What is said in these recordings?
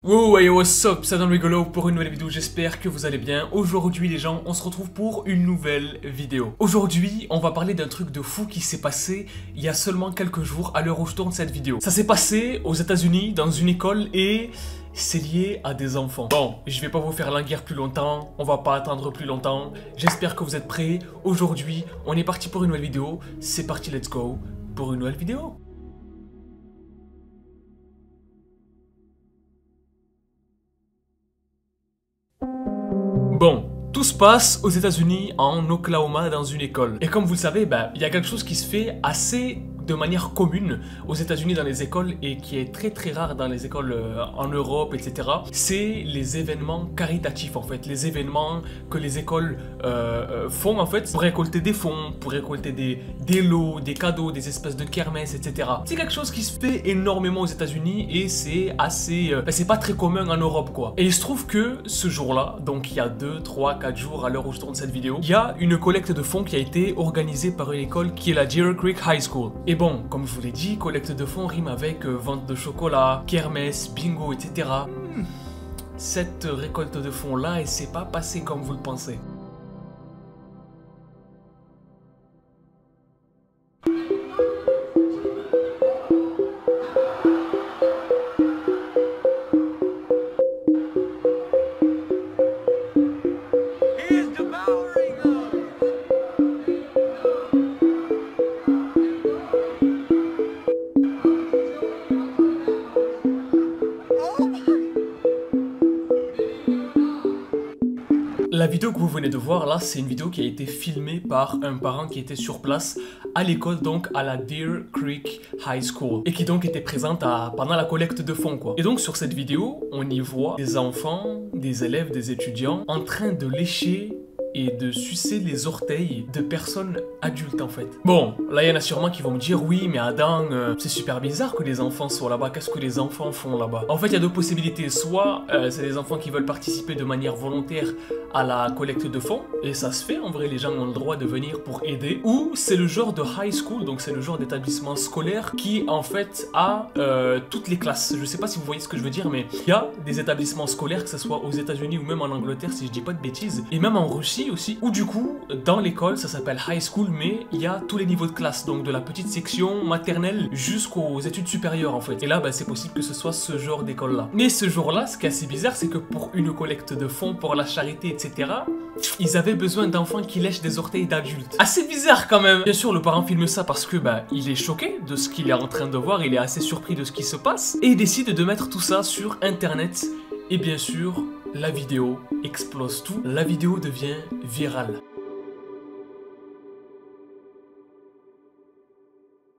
Wow, hey, what's up, c'est Adam Rigolo pour une nouvelle vidéo, j'espère que vous allez bien. Aujourd'hui les gens, on se retrouve pour une nouvelle vidéo. Aujourd'hui, on va parler d'un truc de fou qui s'est passé il y a seulement quelques jours à l'heure où je tourne cette vidéo. Ça s'est passé aux États-Unis dans une école et c'est lié à des enfants. Bon, je vais pas vous faire languir plus longtemps, on va pas attendre plus longtemps. J'espère que vous êtes prêts. Aujourd'hui, on est parti pour une nouvelle vidéo. C'est parti, let's go pour une nouvelle vidéo. Bon, tout se passe aux États-Unis, en Oklahoma, dans une école. Et comme vous le savez, il y a quelque chose qui se fait assez de manière commune aux États-Unis dans les écoles et qui est très rare dans les écoles en Europe, etc. C'est les événements caritatifs en fait, les événements que les écoles font en fait pour récolter des fonds, pour récolter des lots, des cadeaux, des espèces de kermesses, etc. C'est quelque chose qui se fait énormément aux États-Unis et c'est assez, c'est pas très commun en Europe quoi. Et il se trouve que ce jour-là, donc il y a 2, 3, 4 jours à l'heure où je tourne cette vidéo, il y a une collecte de fonds qui a été organisée par une école qui est la Deer Creek High School. Et bon, comme je vous l'ai dit, collecte de fonds rime avec vente de chocolat, kermesse, bingo, etc. Cette récolte de fonds là, elle s'est pas passée comme vous le pensez. La vidéo que vous venez de voir là, c'est une vidéo qui a été filmée par un parent qui était sur place à l'école, donc à la Deer Creek High School, et qui donc était présente pendant la collecte de fonds quoi. Et donc sur cette vidéo, on y voit des enfants, des élèves, des étudiants en train de lécher et de sucer les orteils de personnes adultes en fait. Bon, là il y en a sûrement qui vont me dire oui mais Adam, c'est super bizarre que les enfants soient là-bas, qu'est-ce que les enfants font là-bas? En fait il y a deux possibilités, soit c'est des enfants qui veulent participer de manière volontaire à la collecte de fonds, et ça se fait, en vrai les gens ont le droit de venir pour aider, ou c'est le genre de high school, donc c'est le genre d'établissement scolaire qui en fait a toutes les classes. Je sais pas si vous voyez ce que je veux dire, mais il y a des établissements scolaires, que ce soit aux États-Unis ou même en Angleterre si je dis pas de bêtises, et même en Russie aussi, où du coup, dans l'école, ça s'appelle high school, mais il y a tous les niveaux de classe, donc de la petite section maternelle jusqu'aux études supérieures en fait. Et là, c'est possible que ce soit ce genre d'école-là. Mais ce jour-là, ce qui est assez bizarre, c'est que pour une collecte de fonds pour la charité, etc., ils avaient besoin d'enfants qui lèchent des orteils d'adultes. Assez bizarre quand même. Bien sûr, le parent filme ça parce que il est choqué de ce qu'il est en train de voir, il est assez surpris de ce qui se passe, et il décide de mettre tout ça sur internet. Et bien sûr, la vidéo explose tout, la vidéo devient virale.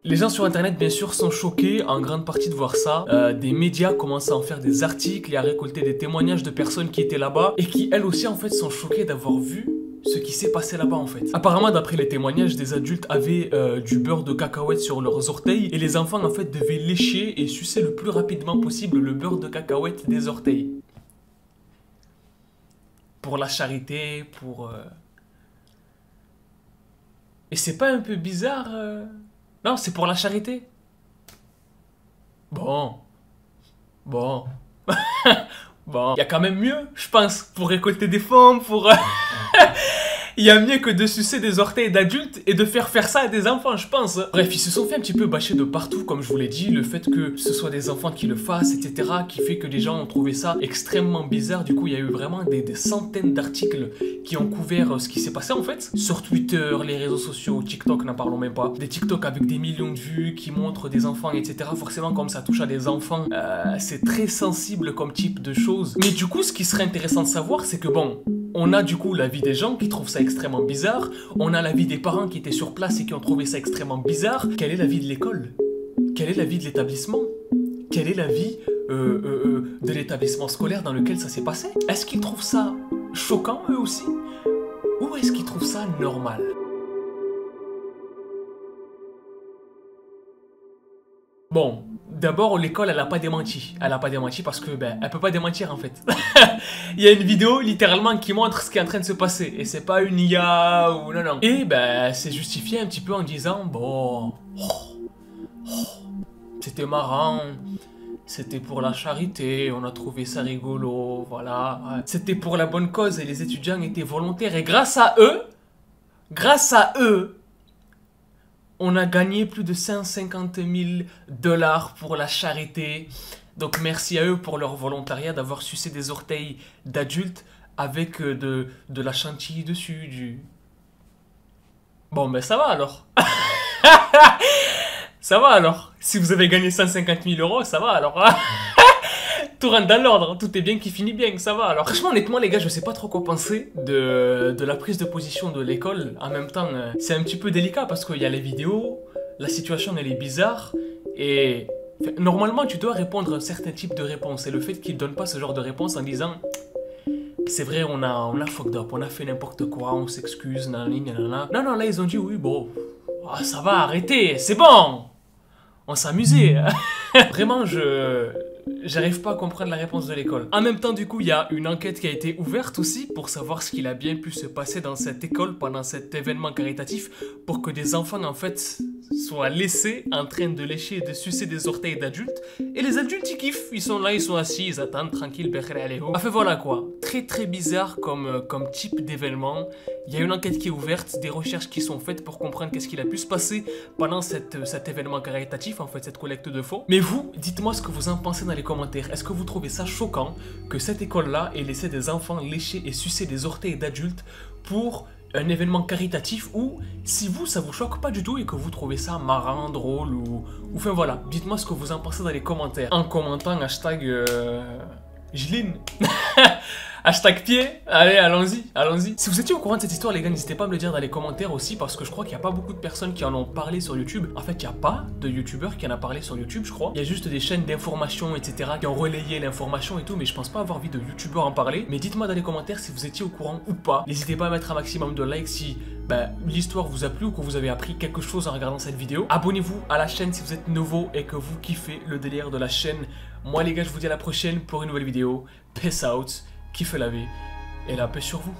Les gens sur internet bien sûr sont choqués en grande partie de voir ça. Des médias commencent à en faire des articles et à récolter des témoignages de personnes qui étaient là-bas et qui elles aussi en fait sont choquées d'avoir vu ce qui s'est passé là-bas en fait. Apparemment d'après les témoignages, des adultes avaient du beurre de cacahuète sur leurs orteils et les enfants en fait devaient lécher et sucer le plus rapidement possible le beurre de cacahuète des orteils. Pour la charité, pour... Et c'est pas un peu bizarre Non, c'est pour la charité. Bon. Bon. Bon. Il y a quand même mieux, je pense, pour récolter des fonds, pour... Il y a mieux que de sucer des orteils d'adultes et de faire ça à des enfants, je pense. Bref, ils se sont fait un petit peu bâcher de partout, comme je vous l'ai dit. Le fait que ce soit des enfants qui le fassent, etc., qui fait que les gens ont trouvé ça extrêmement bizarre. Du coup, il y a eu vraiment des centaines d'articles qui ont couvert ce qui s'est passé, en fait. Sur Twitter, les réseaux sociaux, TikTok, n'en parlons même pas. Des TikTok avec des millions de vues, qui montrent des enfants, etc. Forcément, comme ça touche à des enfants, c'est très sensible comme type de choses. Mais du coup, ce qui serait intéressant de savoir, c'est que bon... On a du coup l'avis des gens qui trouvent ça extrêmement bizarre, on a l'avis des parents qui étaient sur place et qui ont trouvé ça extrêmement bizarre. Quel est l'avis de l'école? Quel est l'avis de l'établissement? Quel est l'avis de l'établissement scolaire dans lequel ça s'est passé? Est-ce qu'ils trouvent ça choquant eux aussi? Ou est-ce qu'ils trouvent ça normal? Bon, d'abord l'école elle a pas démenti. Elle a pas démenti parce que elle peut pas démentir en fait. Il y a une vidéo littéralement qui montre ce qui est en train de se passer. Et c'est pas une IA ou non. Et c'est justifié un petit peu en disant bon, c'était marrant. C'était pour la charité, on a trouvé ça rigolo, voilà. Ouais. C'était pour la bonne cause et les étudiants étaient volontaires. Et grâce à eux, on a gagné plus de 150 000 $ pour la charité. Donc merci à eux pour leur volontariat d'avoir sucé des orteils d'adultes avec de la chantilly dessus. Bon, ben ça va alors. Ça va alors. Si vous avez gagné 150 000 €, ça va alors. Tout rentre dans l'ordre, tout est bien qui finit bien, ça va alors. Franchement, honnêtement, les gars, je sais pas trop quoi penser de la prise de position de l'école. En même temps, c'est un petit peu délicat parce qu'il y a les vidéos, la situation elle est bizarre et normalement, tu dois répondre à un certain type de réponse. Et le fait qu'ils donnent pas ce genre de réponse en disant c'est vrai, on a fucked up, on a fait n'importe quoi, on s'excuse, nanana. Non, là, ils ont dit oui, bon, ça va, arrêtez, c'est bon. On s'amusait. Vraiment, j'arrive pas à comprendre la réponse de l'école. En même temps, du coup, il y a une enquête qui a été ouverte aussi pour savoir ce qu'il a bien pu se passer dans cette école pendant cet événement caritatif pour que des enfants, en fait, soient laissés en train de lécher et de sucer des orteils d'adultes. Et les adultes, ils kiffent. Ils sont là, ils sont assis, ils attendent tranquille. Enfin, voilà quoi. Très bizarre comme type d'événement. Il y a une enquête qui est ouverte, des recherches qui sont faites pour comprendre qu'est-ce qu'il a pu se passer pendant cet événement caritatif, en fait, cette collecte de fonds. Mais vous, dites-moi ce que vous en pensez dans les commentaires. Est-ce que vous trouvez ça choquant que cette école-là ait laissé des enfants lécher et sucer des orteils d'adultes pour un événement caritatif, ou si vous, ça vous choque pas du tout et que vous trouvez ça marrant, drôle ou enfin voilà, dites-moi ce que vous en pensez dans les commentaires. En commentant hashtag Jline. Hashtag pied, allez, allons-y. Si vous étiez au courant de cette histoire, les gars, n'hésitez pas à me le dire dans les commentaires aussi, parce que je crois qu'il n'y a pas beaucoup de personnes qui en ont parlé sur YouTube. En fait, il n'y a pas de youtubeurs qui en a parlé sur YouTube, je crois. Il y a juste des chaînes d'information, etc., qui ont relayé l'information et tout, mais je pense pas avoir vu de youtubeurs en parler. Mais dites-moi dans les commentaires si vous étiez au courant ou pas. N'hésitez pas à mettre un maximum de likes si l'histoire vous a plu ou que vous avez appris quelque chose en regardant cette vidéo. Abonnez-vous à la chaîne si vous êtes nouveau et que vous kiffez le délire de la chaîne. Moi, les gars, je vous dis à la prochaine pour une nouvelle vidéo. Peace out. Kiffez la vie et la paix sur vous.